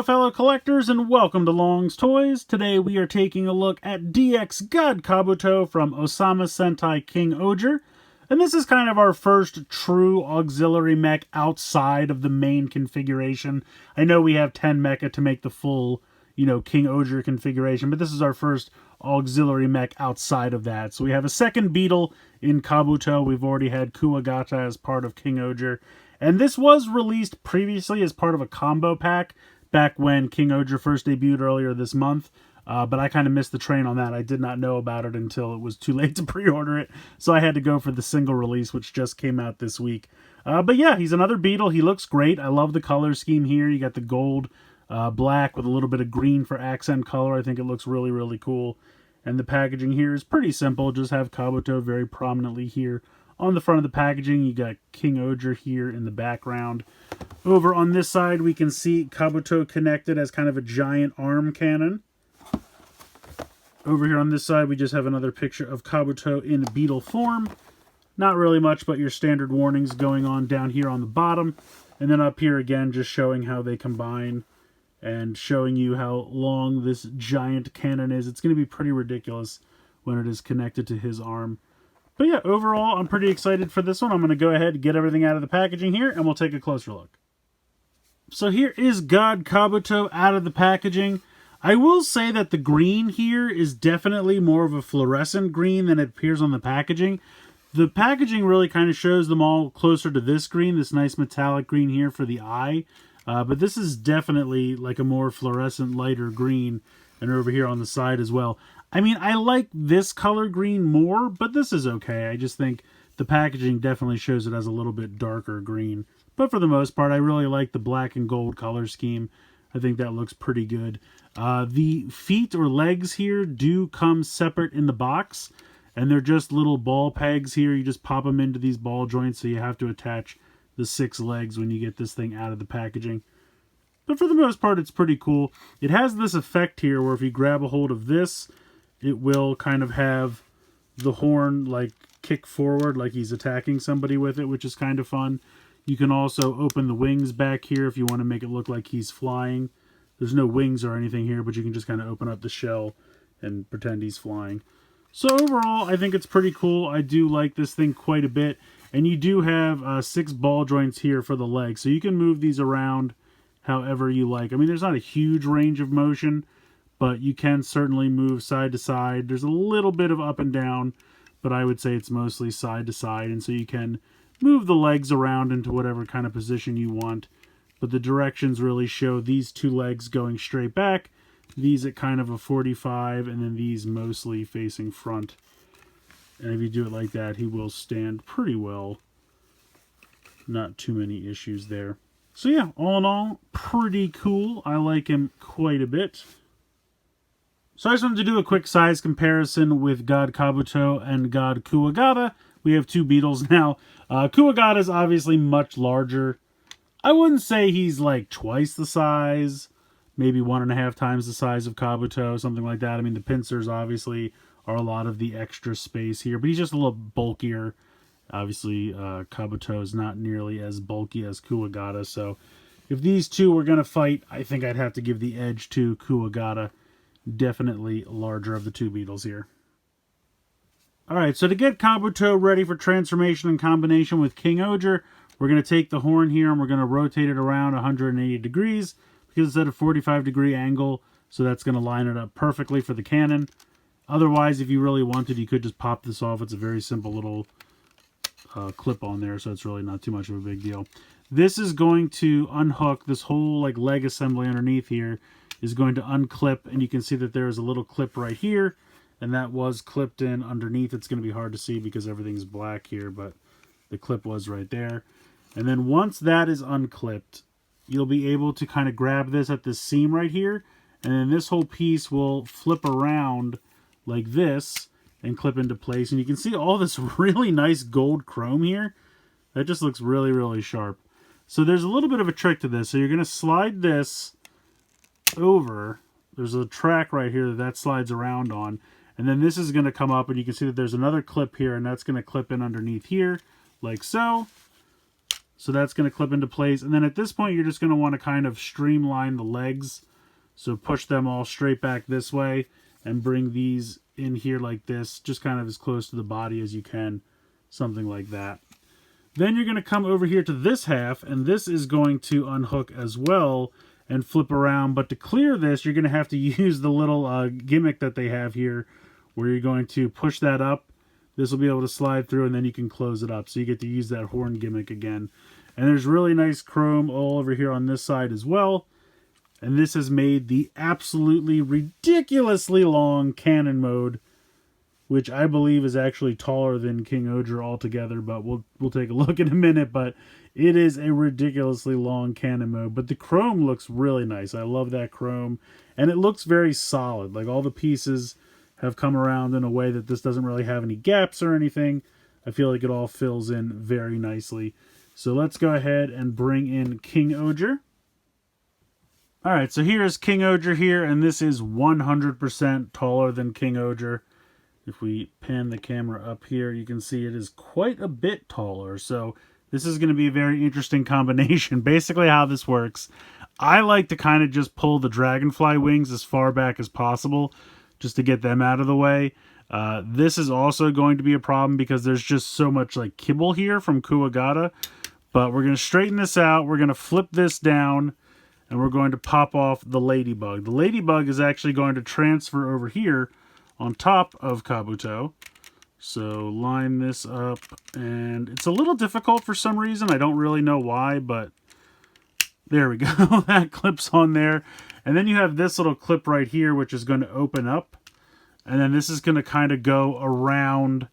Hello fellow collectors and welcome to Long's Toys. Today we are taking a look at DX God Kabuto from Ohsama Sentai King-Ohger. And this is kind of our first true auxiliary mech outside of the main configuration. I know we have 10 mecha to make the full, King-Ohger configuration, but this is our first auxiliary mech outside of that. So we have a second beetle in Kabuto. We've already had Kuwagata as part of King-Ohger. And this was released previously as part of a combo pack back when King-Ohger first debuted earlier this month. But I kind of missed the train on that. I did not know about it until it was too late to pre-order it. So I had to go for the single release, which just came out this week. But yeah, he's another beetle. He looks great. I love the color scheme here. You got the gold, black with a little bit of green for accent color. I think it looks really, really cool. And the packaging here is pretty simple. Just have Kabuto very prominently here on the front of the packaging. You got King-Ohger here in the background. Over on this side, we can see Kabuto connected as kind of a giant arm cannon. Over here on this side, we just have another picture of Kabuto in beetle form. Not really much, but your standard warnings going on down here on the bottom. And then up here again, just showing how they combine and showing you how long this giant cannon is. It's going to be pretty ridiculous when it is connected to his arm. But yeah, overall, I'm pretty excited for this one. I'm going to go ahead and get everything out of the packaging here, and we'll take a closer look. So here is God Kabuto out of the packaging. I will say that the green here is definitely more of a fluorescent green than it appears on the packaging. The packaging really kind of shows them all closer to this green, this nice metallic green here for the eye. But this is definitely like a more fluorescent, lighter green, and over here on the side as well. I mean, I like this color green more, but this is okay. I just think the packaging definitely shows it as a little bit darker green. But for the most part, I really like the black and gold color scheme. I think that looks pretty good. The feet or legs here do come separate in the box, and they're just little ball pegs here. You just pop them into these ball joints, so you have to attach the 6 legs when you get this thing out of the packaging. But for the most part, it's pretty cool. It has this effect here where if you grab a hold of this, it will kind of have the horn like kick forward like he's attacking somebody with it, which is kind of fun. You can also open the wings back here if you want to make it look like he's flying. There's no wings or anything here, but you can just kind of open up the shell and pretend he's flying. So overall, I think it's pretty cool. I do like this thing quite a bit. And you do have 6 ball joints here for the legs, so you can move these around however you like. I mean, there's not a huge range of motion, but you can certainly move side to side. There's a little bit of up and down, but I would say it's mostly side to side, and so you can move the legs around into whatever kind of position you want. But the directions really show these 2 legs going straight back, these at kind of a 45, and then these mostly facing front. And if you do it like that, he will stand pretty well. Not too many issues there. So yeah, all in all, pretty cool. I like him quite a bit. So I just wanted to do a quick size comparison with God Kabuto and God Kuwagata. We have 2 beetles now. Kuwagata is obviously much larger. I wouldn't say he's like twice the size, maybe 1.5 times the size of Kabuto, something like that. I mean, the pincers obviously are a lot of the extra space here, but he's just a little bulkier. Obviously, Kabuto is not nearly as bulky as Kuwagata, so if these 2 were going to fight, I think I'd have to give the edge to Kuwagata. Definitely larger of the 2 beetles here. Alright, so to get Kabuto ready for transformation and combination with King-Ohger, we're going to take the horn here and we're going to rotate it around 180 degrees because it's at a 45-degree angle, so that's going to line it up perfectly for the cannon. Otherwise, if you really wanted, you could just pop this off. It's a very simple little clip on there, so it's really not too much of a big deal. This is going to unhook this whole like leg assembly underneath here is going to unclip, and you can see that there is a little clip right here, and that was clipped in underneath. It's going to be hard to see because everything's black here, but the clip was right there. And then once that is unclipped, you'll be able to kind of grab this at this seam right here, and then this whole piece will flip around like this and clip into place. And you can see all this really nice gold chrome here. That just looks really, really sharp. So there's a little bit of a trick to this. So you're going to slide this over. There's a track right here that slides around on. And then this is going to come up, and you can see that there's another clip here, and that's going to clip in underneath here, like so. So that's going to clip into place. And then at this point, you're just going to want to kind of streamline the legs. So push them all straight back this way and bring these in here like this, just kind of as close to the body as you can, something like that. Then you're going to come over here to this half, and this is going to unhook as well and flip around. But to clear this, you're going to have to use the little gimmick that they have here, where you're going to push that up. This will be able to slide through, and then you can close it up. So you get to use that horn gimmick again. And there's really nice chrome all over here on this side as well. And this has made the absolutely ridiculously long cannon mode, which I believe is actually taller than Kingohger altogether, but we'll take a look in a minute. But it is a ridiculously long cannon mode. But the chrome looks really nice. I love that chrome. And it looks very solid. Like all the pieces have come around in a way that this doesn't really have any gaps or anything. I feel like it all fills in very nicely. So let's go ahead and bring in Kingohger. Alright, so here's Kingohger here, and this is 100% taller than Kingohger. If we pan the camera up here, you can see it is quite a bit taller. So this is going to be a very interesting combination. Basically how this works, I like to kind of just pull the dragonfly wings as far back as possible, just to get them out of the way. This is also going to be a problem because there's just so much like kibble here from Kuwagata. But we're going to straighten this out. We're going to flip this down, and we're going to pop off the ladybug. The ladybug is actually going to transfer over here on top of Kabuto. So line this up, and it's a little difficult for some reason. I don't really know why, but there we go. That clips on there. And then you have this little clip right here, which is going to open up. And then this is going to kind of go around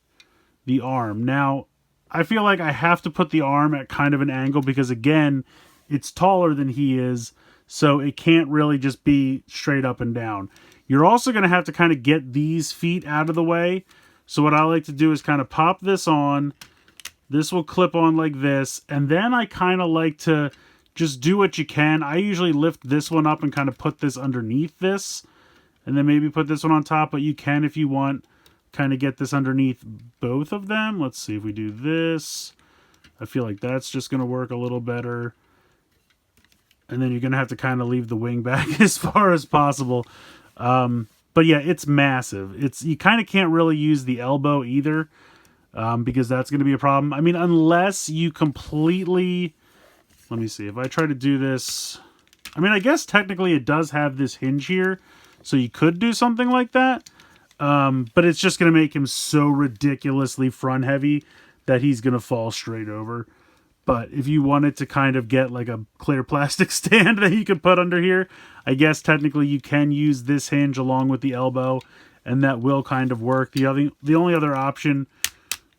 the arm. Now, I feel like I have to put the arm at kind of an angle because, again, it's taller than he is. So it can't really just be straight up and down. You're also going to have to kind of get these feet out of the way. So what I like to do is kind of pop this on. This will clip on like this. And then I kind of like to just do what you can. I usually lift this one up and kind of put this underneath this. And then maybe put this one on top. But you can, if you want, kind of get this underneath both of them. Let's see if we do this. I feel like that's just going to work a little better. And then you're going to have to kind of leave the wing back as far as possible. But yeah, it's massive. You kind of can't really use the elbow either, because that's going to be a problem. I mean, unless you completely... Let me see. If I try to do this... I mean, I guess technically it does have this hinge here, so you could do something like that. But it's just going to make him so ridiculously front heavy that he's going to fall straight over. But if you wanted to kind of get like a clear plastic stand that you could put under here, I guess technically you can use this hinge along with the elbow, and that will kind of work. The only other option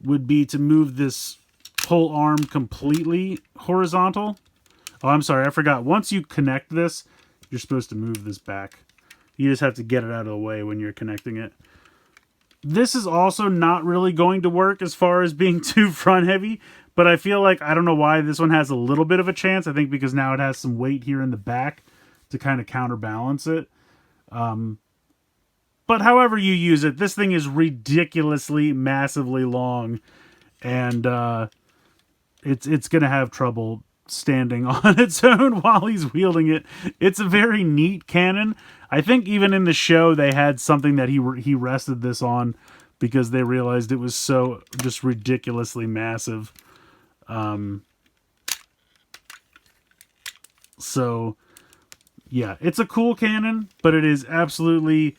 would be to move this whole arm completely horizontal. Oh, I'm sorry, I forgot. Once you connect this, you're supposed to move this back. You just have to get it out of the way when you're connecting it. This is also not really going to work as far as being too front heavy, but I feel like, I don't know why, this one has a little bit of a chance. I think because now it has some weight here in the back to kind of counterbalance it. But however you use it, this thing is ridiculously, massively long, and it's going to have trouble standing on its own while he's wielding it. It's a very neat cannon. I think even in the show they had something that he rested this on because they realized it was so just ridiculously massive. So yeah, it's a cool cannon, but it is absolutely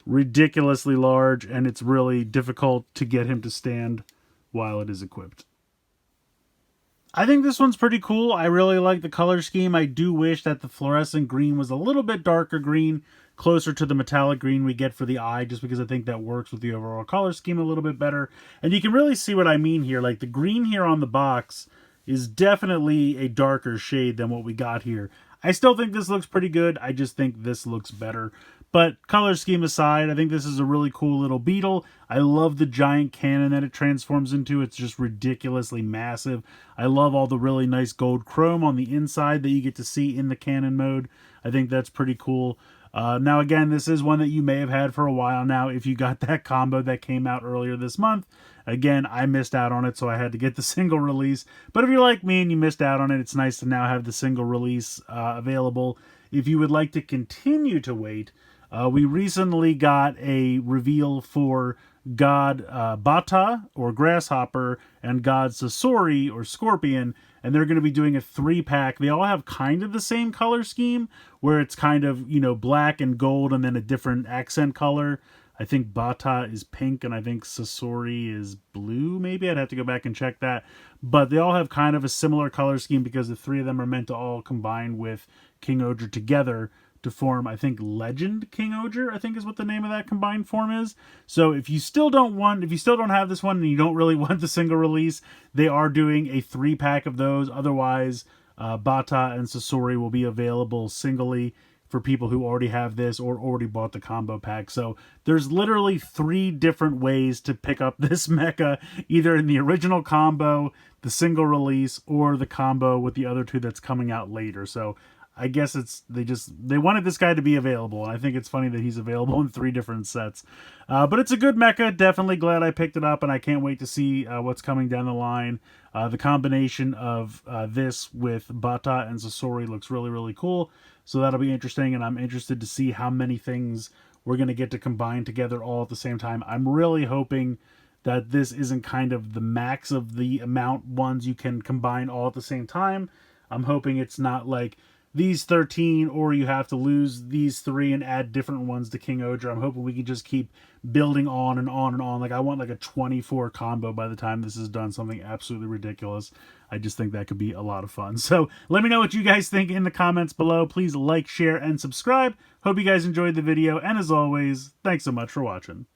ridiculously large, and it's really difficult to get him to stand while it is equipped. I think this one's pretty cool. I really like the color scheme. I do wish that the fluorescent green was a little bit darker green, closer to the metallic green we get for the eye, just because I think that works with the overall color scheme a little bit better. And you can really see what I mean here. Like the green here on the box is definitely a darker shade than what we got here. I still think this looks pretty good. I just think this looks better. But color scheme aside, I think this is a really cool little beetle. I love the giant cannon that it transforms into. It's just ridiculously massive. I love all the really nice gold chrome on the inside that you get to see in the cannon mode. I think that's pretty cool. Now, again, this is one that you may have had for a while now if you got that combo that came out earlier this month. Again, I missed out on it, so I had to get the single release. But if you're like me and you missed out on it, it's nice to now have the single release available. If you would like to continue to wait, we recently got a reveal for God Bata, or Grasshopper, and God Sasori, or Scorpion, and they're going to be doing a 3-pack. They all have kind of the same color scheme, where it's kind of, black and gold and then a different accent color. I think Bata is pink and I think Sasori is blue, maybe. I'd have to go back and check that. But they all have kind of a similar color scheme because the 3 of them are meant to all combine with Kingohger together to form, I think, Legend Kingohger, I think is what the name of that combined form is. So if you still don't have this one and you don't really want the single release, they are doing a 3-pack of those. Otherwise, Bata and Sasori will be available singly for people who already have this or already bought the combo pack. So there's literally 3 different ways to pick up this mecha, either in the original combo, the single release, or the combo with the other 2 that's coming out later. So I guess they wanted this guy to be available, and I think it's funny that he's available in 3 different sets. But it's a good mecha. Definitely glad I picked it up, and I can't wait to see what's coming down the line. The combination of this with Bata and Sasori looks really, really cool. So that'll be interesting, and I'm interested to see how many things we're going to get to combine together all at the same time. I'm really hoping that this isn't kind of the max of the amount ones you can combine all at the same time. I'm hoping it's not like these 13, or you have to lose these 3 and add different ones to Kingohger. I'm hoping we can just keep building on and on and on. Like, I want like a 24 combo by the time this is done, something absolutely ridiculous. I just think that could be a lot of fun. So let me know what you guys think in the comments below. Please like, share, and subscribe. Hope you guys enjoyed the video, and as always, thanks so much for watching.